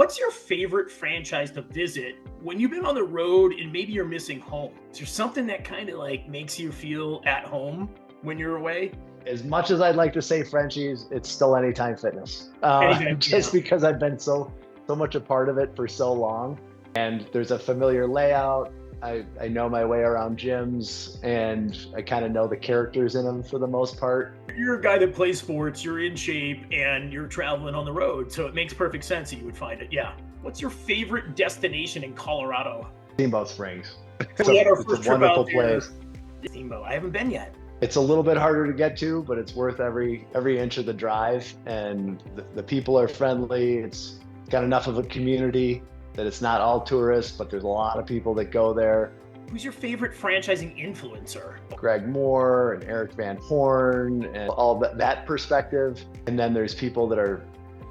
What's your favorite franchise to visit when you've been on the road and maybe you're missing home? Is there something that kind of like makes you feel at home when you're away? As much as I'd like to say Frenchies, it's still Anytime Fitness. Anytime, Just yeah. because I've been so much a part of it for so long. And there's a familiar layout. I know my way around gyms, and I kind of know the characters in them for the most part. You're a guy that plays sports, you're in shape, and you're traveling on the road, so it makes perfect sense that you would find it. Yeah. What's your favorite destination in Colorado? Steamboat Springs. We had our It's first a trip wonderful out there. place. Steamboat. I haven't been yet. It's a little bit harder to get to, but it's worth every inch of the drive. And the people are friendly. It's got enough of a community that it's not all tourists, but there's a lot of people that go there. Who's your favorite franchising influencer? Greg Moore and Eric Van Horn and all that perspective. And then there's people that are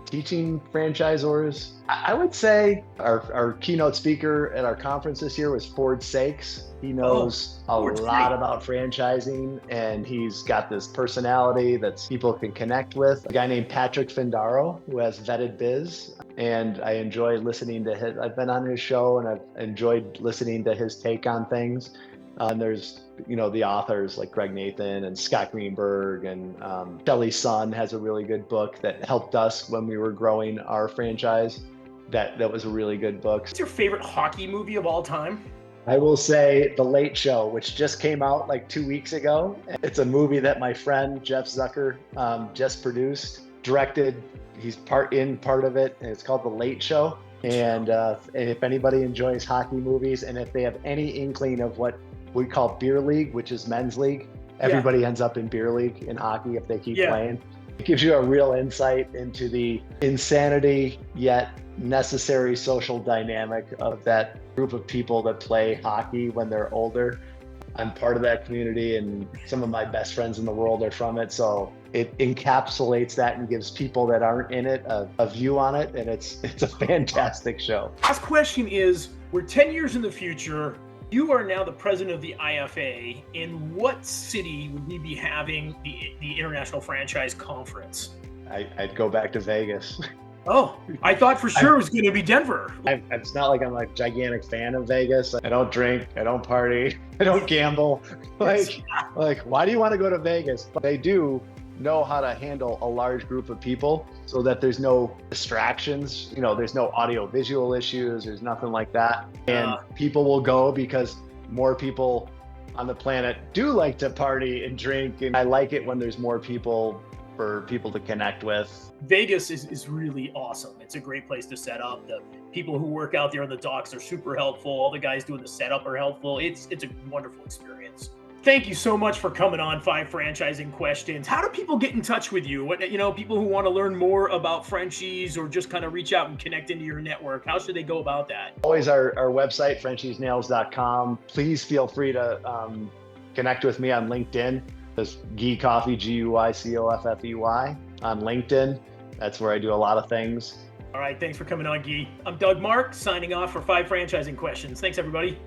teaching franchisors. I would say our keynote speaker at our conference this year was Ford Sakes. He knows a lot about franchising, and he's got this personality that people can connect with. A guy named Patrick Findaro, who has Vetted Biz, and I enjoy listening to his. I've been on his show, and I've enjoyed listening to his take on things. And there's, the authors like Greg Nathan and Scott Greenberg, and Shelley Sun has a really good book that helped us when we were growing our franchise. That was a really good book. What's your favorite hockey movie of all time? I will say The Late Show, which just came out like 2 weeks ago. It's a movie that my friend Jeff Zucker just produced, directed. He's part of it, and it's called The Late Show. And if anybody enjoys hockey movies, and if they have any inkling of what we call beer league, which is men's league, everybody ends up in beer league in hockey if they keep playing. It gives you a real insight into the insanity yet necessary social dynamic of that group of people that play hockey when they're older. I'm part of that community, and some of my best friends in the world are from it. So it encapsulates that and gives people that aren't in it a view on it. And it's a fantastic show. Last question is, we're 10 years in the future. You are now the president of the IFA. In what city would we be having the International Franchise Conference? I'd go back to Vegas. Oh, I thought for sure it was going to be Denver. It's not like I'm a gigantic fan of Vegas. I don't drink, I don't party, I don't gamble. Like, why do you want to go to Vegas? But they do know how to handle a large group of people so that there's no distractions. There's no audio visual issues. There's nothing like that. And people will go because more people on the planet do like to party and drink. And I like it when there's more people for people to connect with. Vegas is really awesome. It's a great place to set up. The people who work out there on the docks are super helpful. All the guys doing the setup are helpful. It's a wonderful experience. Thank you so much for coming on 5 Franchising Questions. How do people get in touch with you? People who want to learn more about Frenchies or just kind of reach out and connect into your network, how should they go about that? Always our website, frenchiesnails.com. Please feel free to connect with me on LinkedIn. There's Guy Coffey, Guycoffey on LinkedIn. That's where I do a lot of things. All right, thanks for coming on, Guy. I'm Doug Mark, signing off for 5 Franchising Questions. Thanks, everybody.